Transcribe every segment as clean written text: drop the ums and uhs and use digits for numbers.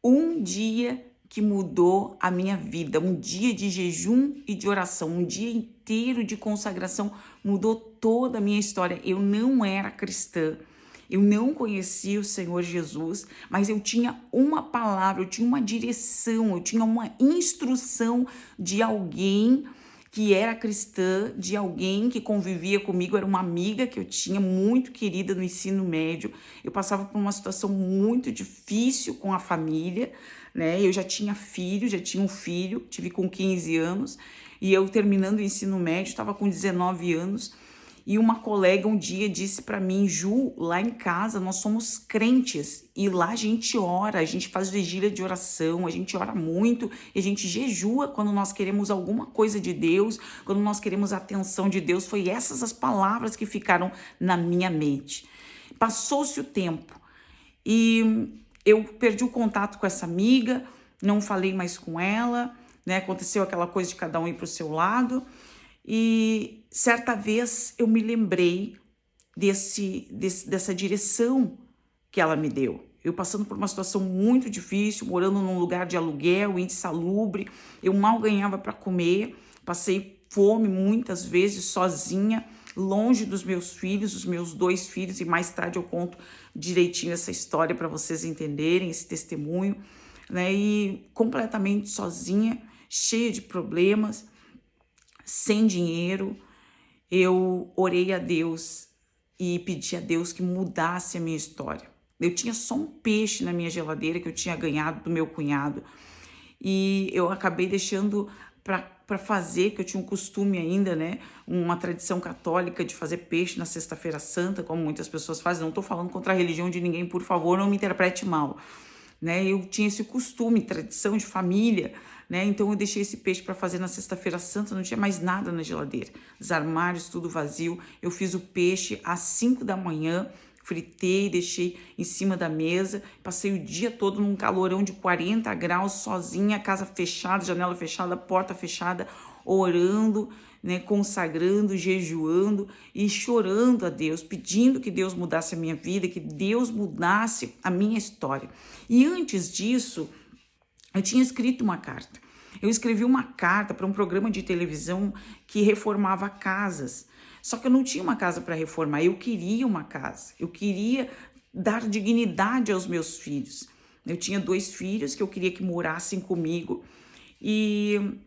Um dia que mudou a minha vida, um dia de jejum e de oração, um dia inteiro de consagração, mudou toda a minha história. Eu não era cristã, eu não conhecia o Senhor Jesus, mas eu tinha uma palavra, eu tinha uma direção, eu tinha uma instrução de alguém que era cristã, de alguém que convivia comigo, era uma amiga que eu tinha muito querida no ensino médio. Eu passava por uma situação muito difícil com a família, né? Eu já tinha filho, já tinha um filho, tive com 15 anos, e eu terminando o ensino médio, estava com 19 anos. E uma colega um dia disse para mim: Ju, lá em casa nós somos crentes e lá a gente ora, a gente faz vigília de oração, a gente ora muito e a gente jejua quando nós queremos alguma coisa de Deus, quando nós queremos a atenção de Deus. Foi essas as palavras que ficaram na minha mente. Passou-se o tempo e eu perdi o contato com essa amiga, não falei mais com ela, né? Aconteceu aquela coisa de cada um ir para o seu lado. E certa vez eu me lembrei dessa direção que ela me deu. Eu passando por uma situação muito difícil, morando num lugar de aluguel, insalubre, eu mal ganhava para comer, passei fome muitas vezes sozinha, longe dos meus filhos, os meus 2 filhos, e mais tarde eu conto direitinho essa história para vocês entenderem, esse testemunho, né? E completamente sozinha, cheia de problemas, sem dinheiro. Eu orei a Deus e pedi a Deus que mudasse a minha história. Eu tinha só um peixe na minha geladeira que eu tinha ganhado do meu cunhado e eu acabei deixando para fazer, que eu tinha um costume ainda, né, uma tradição católica de fazer peixe na Sexta-feira Santa, como muitas pessoas fazem. Não estou falando contra a religião de ninguém, por favor, não me interprete mal, né? Eu tinha esse costume, tradição de família, né? Então eu deixei esse peixe para fazer na Sexta-feira Santa, não tinha mais nada na geladeira, os armários tudo vazio. Eu fiz o peixe às 5 da manhã, fritei, deixei em cima da mesa, passei o dia todo num calorão de 40 graus, sozinha, casa fechada, janela fechada, porta fechada, orando, né, consagrando, jejuando e chorando a Deus, pedindo que Deus mudasse a minha vida, que Deus mudasse a minha história. E antes disso, eu tinha escrito uma carta. Eu escrevi uma carta para um programa de televisão que reformava casas. Só que eu não tinha uma casa para reformar, eu queria uma casa. Eu queria dar dignidade aos meus filhos. Eu tinha 2 filhos que eu queria que morassem comigo. E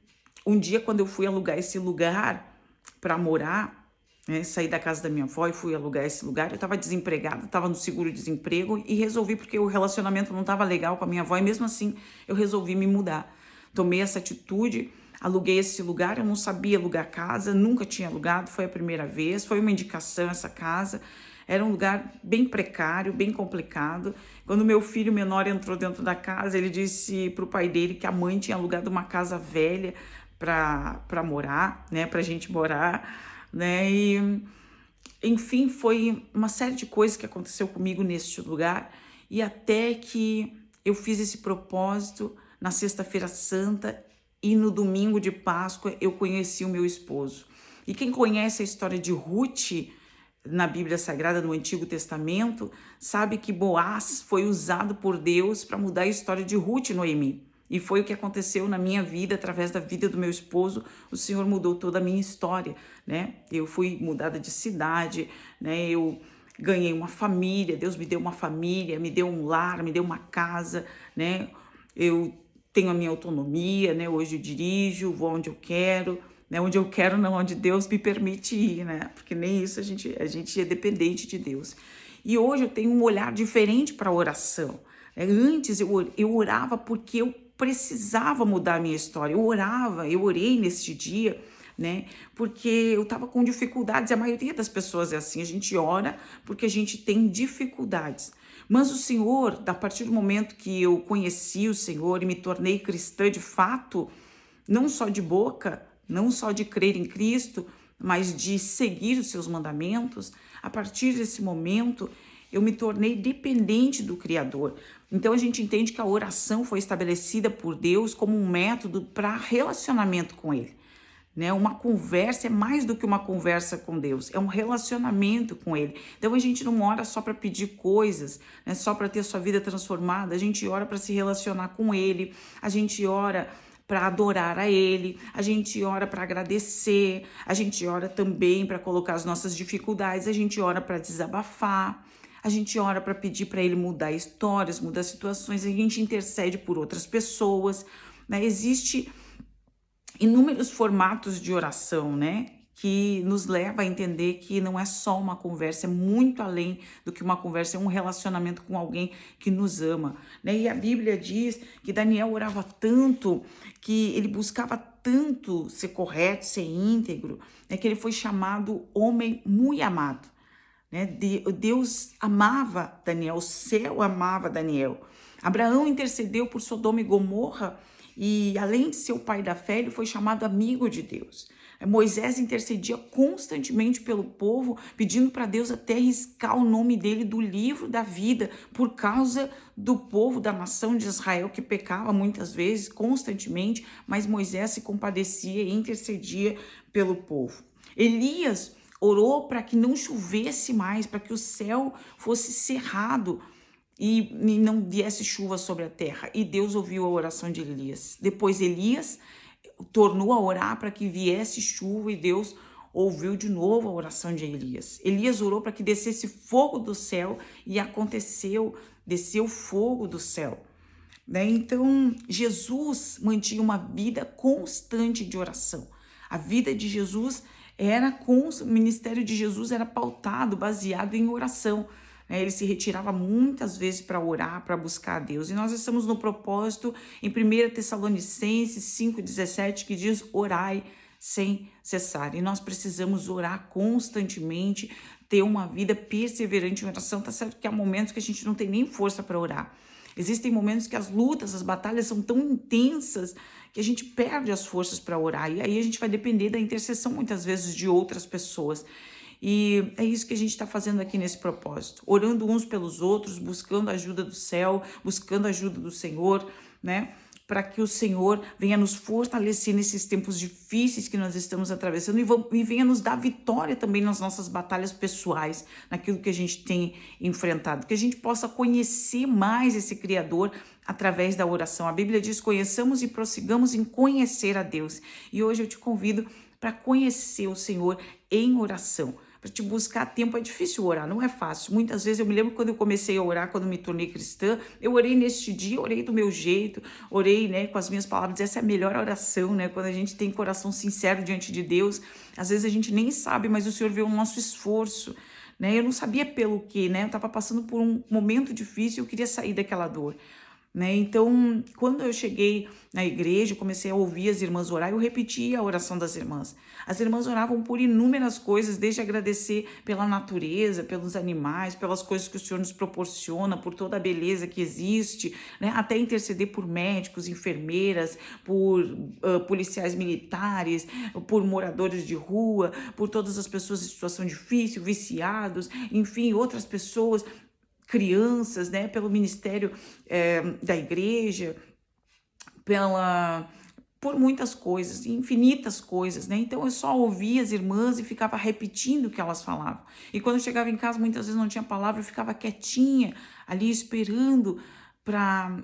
um dia, quando eu fui alugar esse lugar para morar, né, saí da casa da minha avó e fui alugar esse lugar, eu estava desempregada, estava no seguro-desemprego e resolvi, porque o relacionamento não estava legal com a minha avó, e mesmo assim eu resolvi me mudar. Tomei essa atitude, aluguei esse lugar, eu não sabia alugar casa, nunca tinha alugado, foi a primeira vez, foi uma indicação essa casa. Era um lugar bem precário, bem complicado. Quando meu filho menor entrou dentro da casa, ele disse para o pai dele que a mãe tinha alugado uma casa velha para morar, né, para a gente morar, né, e enfim, foi uma série de coisas que aconteceu comigo neste lugar, e até que eu fiz esse propósito na Sexta-feira Santa e no domingo de Páscoa eu conheci o meu esposo. E quem conhece a história de Ruth na Bíblia Sagrada, no Antigo Testamento, sabe que Boaz foi usado por Deus para mudar a história de Ruth e Noemi. E foi o que aconteceu na minha vida, através da vida do meu esposo. O Senhor mudou toda a minha história, né? Eu fui mudada de cidade, né? Eu ganhei uma família, Deus me deu uma família, me deu um lar, me deu uma casa, né? Eu tenho a minha autonomia, né? Hoje eu dirijo, vou onde eu quero, né? Onde eu quero, não onde Deus me permite ir, né? Porque nem isso a gente é dependente de Deus. E hoje eu tenho um olhar diferente para a oração, né? Antes eu orava porque eu precisava mudar a minha história. Eu orei neste dia, né? Porque eu estava com dificuldades. A maioria das pessoas é assim, a gente ora porque a gente tem dificuldades. Mas o Senhor, a partir do momento que eu conheci o Senhor e me tornei cristã de fato, não só de boca, não só de crer em Cristo, mas de seguir os seus mandamentos, a partir desse momento eu me tornei dependente do Criador. Então a gente entende que a oração foi estabelecida por Deus como um método para relacionamento com Ele, né? Uma conversa é mais do que uma conversa com Deus, é um relacionamento com Ele. Então a gente não ora só para pedir coisas, né? Só para ter a sua vida transformada, a gente ora para se relacionar com Ele, a gente ora para adorar a Ele, a gente ora para agradecer, a gente ora também para colocar as nossas dificuldades, a gente ora para desabafar, a gente ora para pedir para Ele mudar histórias, mudar situações, a gente intercede por outras pessoas, né? Existe inúmeros formatos de oração, né? Que nos leva a entender que não é só uma conversa, é muito além do que uma conversa, é um relacionamento com alguém que nos ama, né? E a Bíblia diz que Daniel orava tanto, que ele buscava tanto ser correto, ser íntegro, né? Que ele foi chamado homem muito amado, né? Deus amava Daniel, o céu amava Daniel. Abraão intercedeu por Sodoma e Gomorra e, além de ser o pai da fé, ele foi chamado amigo de Deus. Moisés intercedia constantemente pelo povo, pedindo para Deus até riscar o nome dele do livro da vida, por causa do povo, da nação de Israel, que pecava muitas vezes, constantemente, mas Moisés se compadecia e intercedia pelo povo. Elias orou para que não chovesse mais, para que o céu fosse cerrado e não viesse chuva sobre a terra. E Deus ouviu a oração de Elias. Depois Elias tornou a orar para que viesse chuva e Deus ouviu de novo a oração de Elias. Elias orou para que descesse fogo do céu e aconteceu, desceu fogo do céu. Né? Então, Jesus mantinha uma vida constante de oração. A vida de Jesus o ministério de Jesus era pautado, baseado em oração. Ele se retirava muitas vezes para orar, para buscar a Deus. E nós estamos no propósito em 1 Tessalonicenses 5,17, que diz: orai sem cessar. E nós precisamos orar constantemente, ter uma vida perseverante em oração. Tá certo que há momentos que a gente não tem nem força para orar. Existem momentos que as lutas, as batalhas são tão intensas que a gente perde as forças para orar. E aí a gente vai depender da intercessão, muitas vezes, de outras pessoas. E é isso que a gente está fazendo aqui nesse propósito. Orando uns pelos outros, buscando a ajuda do céu, buscando a ajuda do Senhor, né? Para que o Senhor venha nos fortalecer nesses tempos difíceis que nós estamos atravessando e venha nos dar vitória também nas nossas batalhas pessoais, naquilo que a gente tem enfrentado. Que a gente possa conhecer mais esse Criador através da oração. A Bíblia diz: conheçamos e prossigamos em conhecer a Deus. E hoje eu te convido para conhecer o Senhor em oração. Para te buscar tempo é difícil orar, não é fácil. Muitas vezes eu me lembro quando eu comecei a orar, quando me tornei cristã, eu orei neste dia, orei do meu jeito, orei, né, com as minhas palavras. Essa é a melhor oração, né? Quando a gente tem coração sincero diante de Deus, às vezes a gente nem sabe, mas o Senhor vê o nosso esforço, né? Eu não sabia pelo quê, né? Eu estava passando por um momento difícil, eu queria sair daquela dor. Né? Então, quando eu cheguei na igreja, comecei a ouvir as irmãs orar, eu repetia a oração das irmãs. As irmãs oravam por inúmeras coisas, desde agradecer pela natureza, pelos animais, pelas coisas que o Senhor nos proporciona, por toda a beleza que existe, né? Até interceder por médicos, enfermeiras, por policiais militares, por moradores de rua, por todas as pessoas em situação difícil, viciados, enfim, outras pessoas, crianças, né, pelo ministério da igreja, por muitas coisas, infinitas coisas, né? Então eu só ouvia as irmãs e ficava repetindo o que elas falavam. E quando eu chegava em casa, muitas vezes não tinha palavra, eu ficava quietinha ali esperando para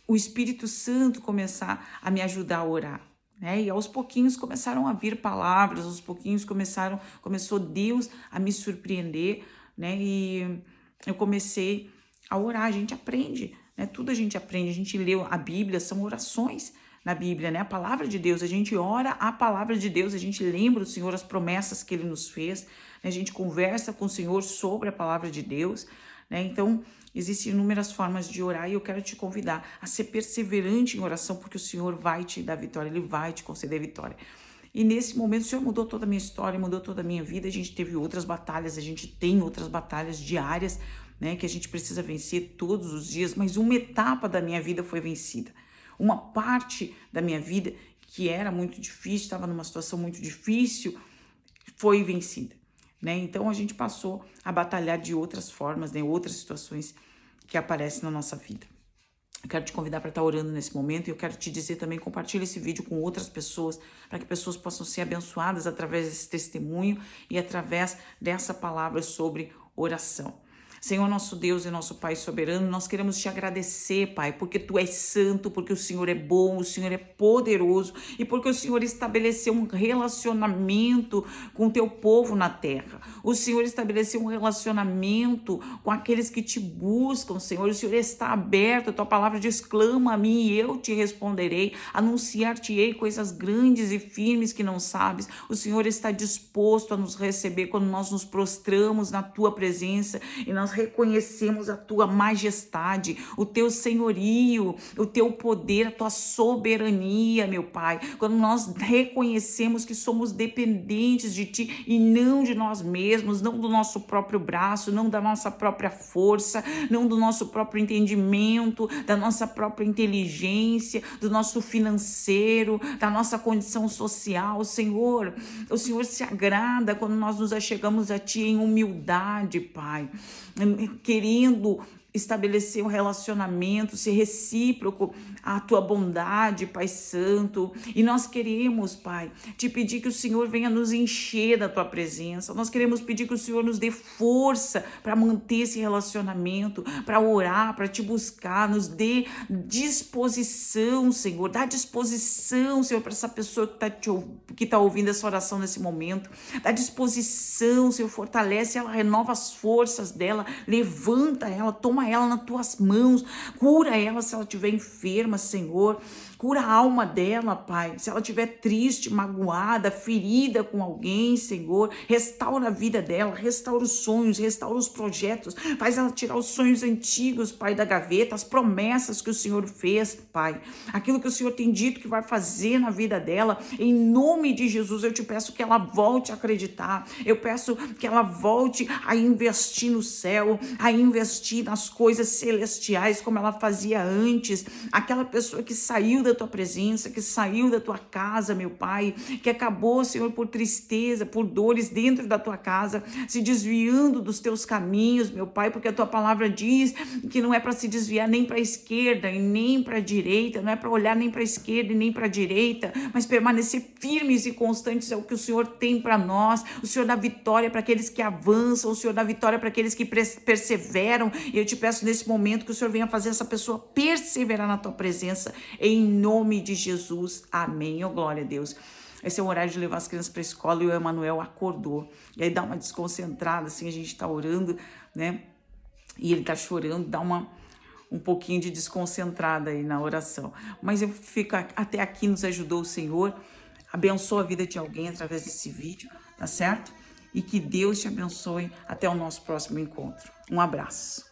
o Espírito Santo começar a me ajudar a orar. Né? E aos pouquinhos começaram a vir palavras, aos pouquinhos começou Deus a me surpreender, né? E eu comecei a orar. A gente aprende, né? Tudo a gente aprende. A gente lê a Bíblia, são orações na Bíblia, né? A palavra de Deus. A gente ora a palavra de Deus, a gente lembra do Senhor, as promessas que Ele nos fez, né? A gente conversa com o Senhor sobre a palavra de Deus, né? Então, existem inúmeras formas de orar e eu quero te convidar a ser perseverante em oração, porque o Senhor vai te dar vitória, Ele vai te conceder vitória. E nesse momento o Senhor mudou toda a minha história, mudou toda a minha vida. A gente teve outras batalhas, a gente tem outras batalhas diárias, né, que a gente precisa vencer todos os dias, mas uma etapa da minha vida foi vencida. Uma parte da minha vida que era muito difícil, estava numa situação muito difícil, foi vencida. Né? Então a gente passou a batalhar de outras formas, né, outras situações que aparecem na nossa vida. Eu quero te convidar para estar orando nesse momento e eu quero te dizer também, compartilhe esse vídeo com outras pessoas, para que pessoas possam ser abençoadas através desse testemunho e através dessa palavra sobre oração. Senhor, nosso Deus e nosso Pai soberano, nós queremos te agradecer, Pai, porque Tu és santo, porque o Senhor é bom, o Senhor é poderoso e porque o Senhor estabeleceu um relacionamento com o Teu povo na terra. O Senhor estabeleceu um relacionamento com aqueles que Te buscam, Senhor. O Senhor está aberto, a Tua palavra diz, clama a mim e eu te responderei, anunciar-te-ei coisas grandes e firmes que não sabes. O Senhor está disposto a nos receber quando nós nos prostramos na Tua presença e nós reconhecemos a Tua majestade, o Teu senhorio, o Teu poder, a Tua soberania, meu Pai. Quando nós reconhecemos que somos dependentes de Ti e não de nós mesmos, não do nosso próprio braço, não da nossa própria força, não do nosso próprio entendimento, da nossa própria inteligência, do nosso financeiro, da nossa condição social, Senhor. O Senhor se agrada quando nós nos achegamos a Ti em humildade, Pai, querendo estabelecer um relacionamento, ser recíproco à Tua bondade, Pai Santo. E nós queremos, Pai, te pedir que o Senhor venha nos encher da Tua presença. Nós queremos pedir que o Senhor nos dê força para manter esse relacionamento, para orar, para Te buscar. Nos dê disposição, Senhor. Dá disposição, Senhor, para essa pessoa que tá ouvindo essa oração nesse momento. Dá disposição, Senhor. Fortalece ela, renova as forças dela, levanta ela, toma ela nas Tuas mãos, cura ela se ela estiver enferma, Senhor. Cura a alma dela, Pai. Se ela estiver triste, magoada, ferida com alguém, Senhor, restaura a vida dela, restaura os sonhos, restaura os projetos, faz ela tirar os sonhos antigos, Pai, da gaveta, as promessas que o Senhor fez, Pai. Aquilo que o Senhor tem dito que vai fazer na vida dela, em nome de Jesus, eu te peço que ela volte a acreditar, eu peço que ela volte a investir no céu, a investir nas coisas celestiais, como ela fazia antes. Aquela pessoa que saiu da Tua presença, que saiu da Tua casa, meu Pai, que acabou, Senhor, por tristeza, por dores dentro da Tua casa, se desviando dos Teus caminhos, meu Pai, porque a Tua palavra diz que não é para se desviar nem para a esquerda e nem para a direita, não é para olhar nem para a esquerda e nem para a direita, mas permanecer firmes e constantes é o que o Senhor tem para nós. O Senhor dá vitória para aqueles que avançam, o Senhor dá vitória para aqueles que perseveram, e eu te peço nesse momento que o Senhor venha fazer essa pessoa perseverar na Tua presença, em nome de Jesus, amém. Oh, glória a Deus. Esse é o horário de levar as crianças para a escola e o Emanuel acordou. E aí dá uma desconcentrada, assim, a gente tá orando, né? E ele tá chorando, dá um pouquinho de desconcentrada aí na oração. Mas eu fico, até aqui nos ajudou o Senhor. Abençoa a vida de alguém através desse vídeo, tá certo? E que Deus te abençoe até o nosso próximo encontro. Um abraço.